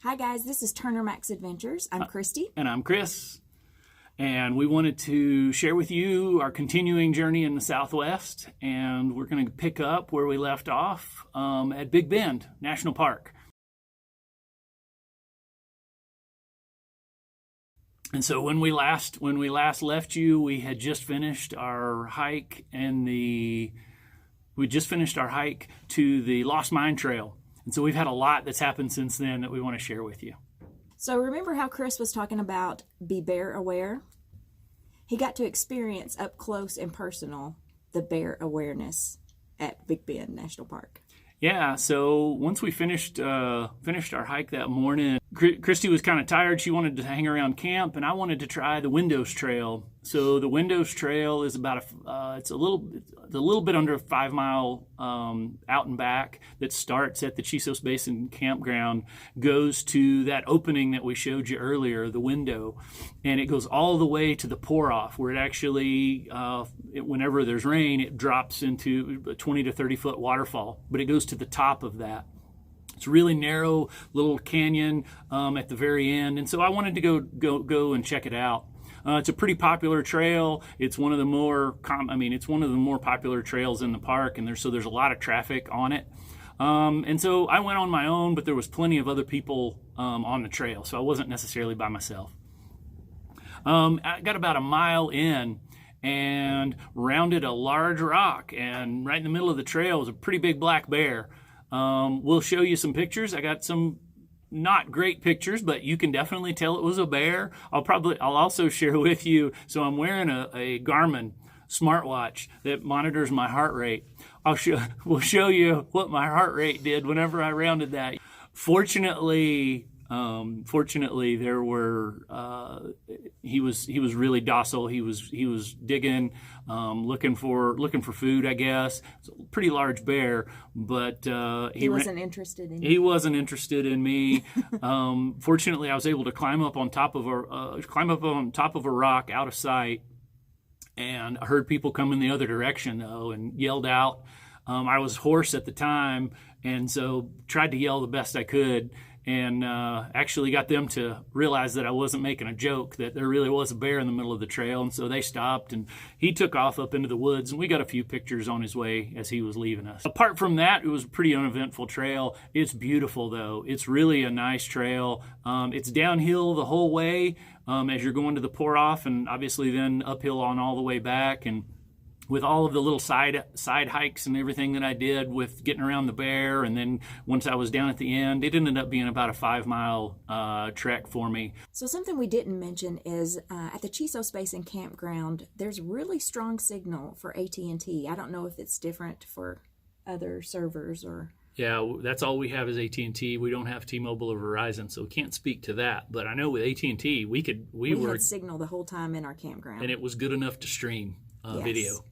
Hi guys, this is Turner Max Adventures. I'm Christy. And I'm Chris. And we wanted to share with you our continuing journey in the Southwest. And we're going to pick up where we left off at Big Bend National Park. And so when we last left you, we had just finished our hike to the Lost Mine Trail. And so we've had a lot that's happened since then that we want to share with you. So remember how Chris was talking about be bear aware? He got to experience up close and personal the bear awareness at Big Bend National Park. Yeah, so once we finished our hike that morning, Christy was kind of tired. She wanted to hang around camp, and I wanted to try the Windows Trail. So the Windows Trail is about it's a little bit under a 5 mile out and back that starts at the Chisos Basin Campground, goes to that opening that we showed you earlier, the window, and it goes all the way to the pour-off where it actually, whenever there's rain, it drops into a 20 to 30 foot waterfall, but it goes to the top of that. It's a really narrow little canyon at the very end, and so I wanted to go and check it out. It's a pretty popular trail. It's one of the more popular trails in the park, and there's a lot of traffic on it. And so I went on my own, but there was plenty of other people on the trail, so I wasn't necessarily by myself. I got about a mile in and rounded a large rock, and right in the middle of the trail was a pretty big black bear. We'll show you some pictures. I got some not great pictures, but you can definitely tell it was a bear. I'll also share with you. So I'm wearing a Garmin smartwatch that monitors my heart rate. We'll show you what my heart rate did whenever I rounded that. Fortunately, there were he was really docile. He was digging, looking for food, I guess. It's a pretty large bear, but he wasn't interested in you. He wasn't interested in me. Fortunately, I was able to climb up on top of a rock out of sight, and I heard people come in the other direction though and yelled out. I was hoarse at the time, and so tried to yell the best I could, and actually got them to realize that I wasn't making a joke, that there really was a bear in the middle of the trail. And so they stopped, and he took off up into the woods, and we got a few pictures on his way as he was leaving us. Apart from that, it was a pretty uneventful trail. It's beautiful though. It's really a nice trail. It's downhill the whole way as you're going to the pour-off, and obviously then uphill on all the way back. And with all of the little side hikes and everything that I did with getting around the bear, and then once I was down at the end, it ended up being about a 5 mile trek for me. So something we didn't mention is at the Chisos Basin Campground, there's really strong signal for AT&T. I don't know if it's different for other servers or... Yeah, that's all we have is AT&T. We don't have T-Mobile or Verizon, so we can't speak to that. But I know with AT&T, we had signal the whole time in our campground, and it was good enough to stream video.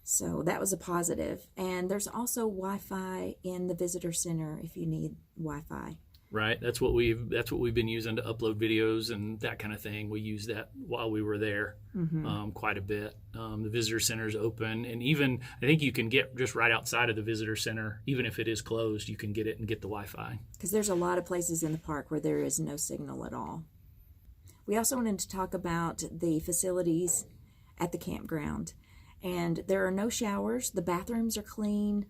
So that was a positive. And there's also Wi-Fi in the visitor center if you need Wi-Fi. Right. That's what we've been using to upload videos and that kind of thing. We used that while we were there quite a bit. The visitor center is open, and even I think you can get just right outside of the visitor center, even if it is closed, you can get it and get the Wi-Fi. Because there's a lot of places in the park where there is no signal at all. We also wanted to talk about the facilities at the campground. And there are no showers. The bathrooms are clean.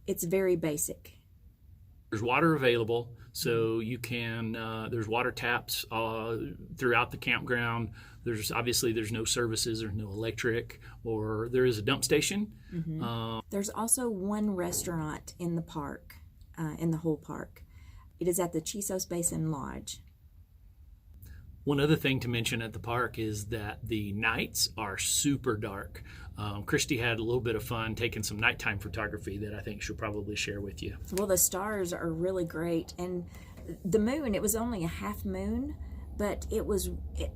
It's very basic. There's water available, so you can. There's water taps throughout the campground. There's no services. There's no electric, or there is a dump station. There's also one restaurant in the park, in the whole park. It is at the Chisos Basin Lodge. One other thing to mention at the park is that the nights are super dark. Christy had a little bit of fun taking some nighttime photography that I think she'll probably share with you. Well, the stars are really great. And the moon, it was only a half moon, but it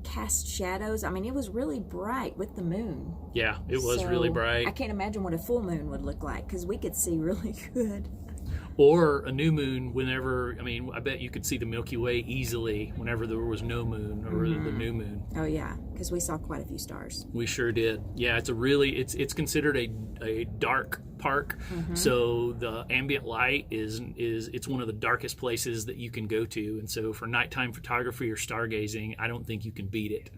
cast shadows. I mean, it was really bright with the moon. Yeah, it was really bright. I can't imagine what a full moon would look like because we could see really good. or a new moon whenever, I mean, I bet you could see the Milky Way easily whenever there was no moon or the new moon. Oh yeah, because we saw quite a few stars. We sure did. Yeah, it's considered a dark park. So the ambient light is it's one of the darkest places that you can go to. And so for nighttime photography or stargazing, I don't think you can beat it.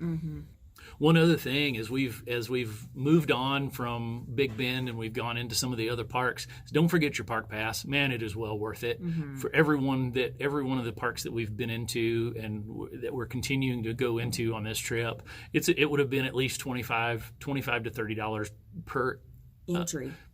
One other thing is as we've moved on from Big Bend and we've gone into some of the other parks, don't forget your park pass. Man, it is well worth it for every one of the parks that we've been into and that we're continuing to go into on this trip. It would have been at least $25 to $30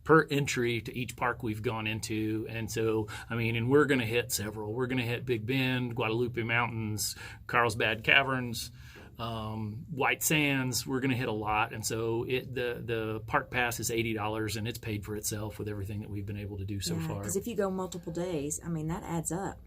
per entry to each park we've gone into. And so, I mean, and we're going to hit several. We're going to hit Big Bend, Guadalupe Mountains, Carlsbad Caverns, White Sands. We're going to hit a lot. And so the park pass is $80 and it's paid for itself with everything that we've been able to do so far. Because if you go multiple days, I mean, that adds up.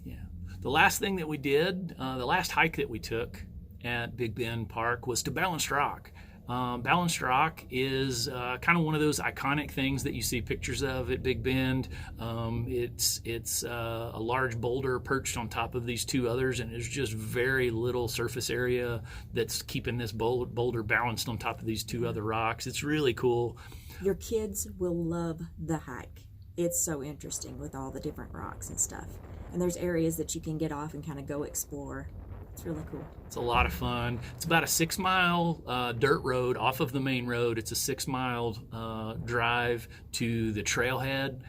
Yeah. The last thing that we did, the last hike that we took at Big Bend Park was to Balanced Rock. Balanced Rock is kind of one of those iconic things that you see pictures of at Big Bend. It's a large boulder perched on top of these two others, and there's just very little surface area that's keeping this boulder balanced on top of these two other rocks. It's really cool. Your kids will love the hike. It's so interesting with all the different rocks and stuff. And there's areas that you can get off and kind of go explore. It's really cool. It's a lot of fun. It's about a 6-mile dirt road off of the main road. It's a 6-mile drive to the trailhead.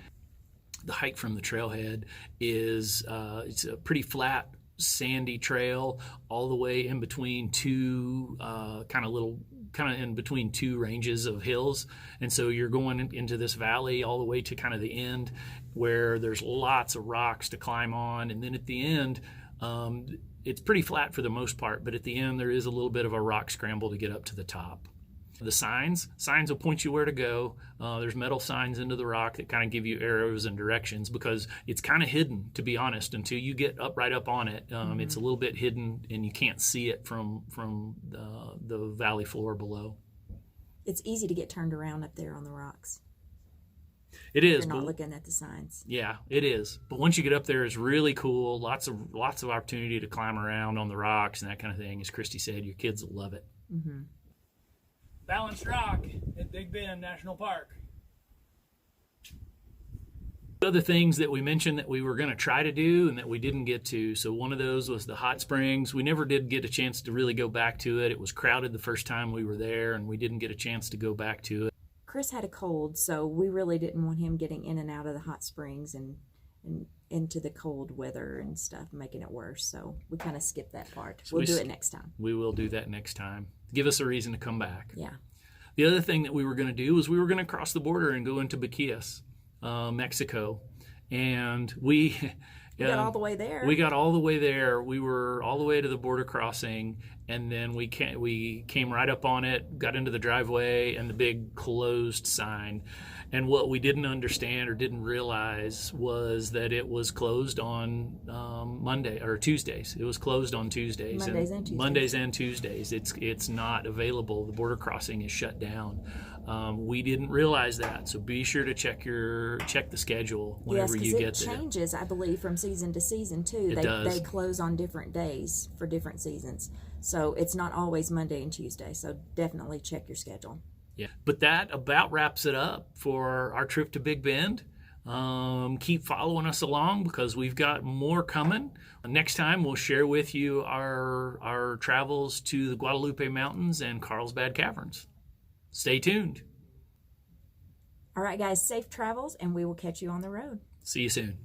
The hike from the trailhead is it's a pretty flat, sandy trail all the way in between two in between two ranges of hills. And so you're going into this valley all the way to kind of the end where there's lots of rocks to climb on. And then at the end, it's pretty flat for the most part, but at the end there is a little bit of a rock scramble to get up to the top. The signs will point you where to go. There's metal signs into the rock that kind of give you arrows and directions because it's kind of hidden, to be honest, until you get right up on it. It's a little bit hidden and you can't see it from the valley floor below. It's easy to get turned around up there on the rocks. It is. You're not looking at the signs. Yeah, it is. But once you get up there, it's really cool. Lots of opportunity to climb around on the rocks and that kind of thing. As Christy said, your kids will love it. Balanced Rock at Big Bend National Park. Other things that we mentioned that we were going to try to do and that we didn't get to. So one of those was the hot springs. We never did get a chance to really go back to it. It was crowded the first time we were there, and we didn't get a chance to go back to it. Chris had a cold, so we really didn't want him getting in and out of the hot springs and into the cold weather and stuff, making it worse. So we kind of skipped that part. So we'll do it next time. We will do that next time. Give us a reason to come back. Yeah. The other thing that we were going to do was we were going to cross the border and go into Baquillas, Mexico. And we got all the way there. We got all the way there. We were all the way to the border crossing, and then we came right up on it, got into the driveway, and the big closed sign. And what we didn't understand or didn't realize was that it was closed on Monday or Tuesdays. It was closed on Tuesdays. Mondays and Tuesdays. It's not available. The border crossing is shut down. We didn't realize that, so be sure to check the schedule whenever you get there. Yes, it changes, I believe, from season to season too. They close on different days for different seasons, so it's not always Monday and Tuesday. So definitely check your schedule. Yeah, but that about wraps it up for our trip to Big Bend. Keep following us along because we've got more coming. Next time we'll share with you our travels to the Guadalupe Mountains and Carlsbad Caverns. Stay tuned. All right, guys, safe travels, and we will catch you on the road. See you soon.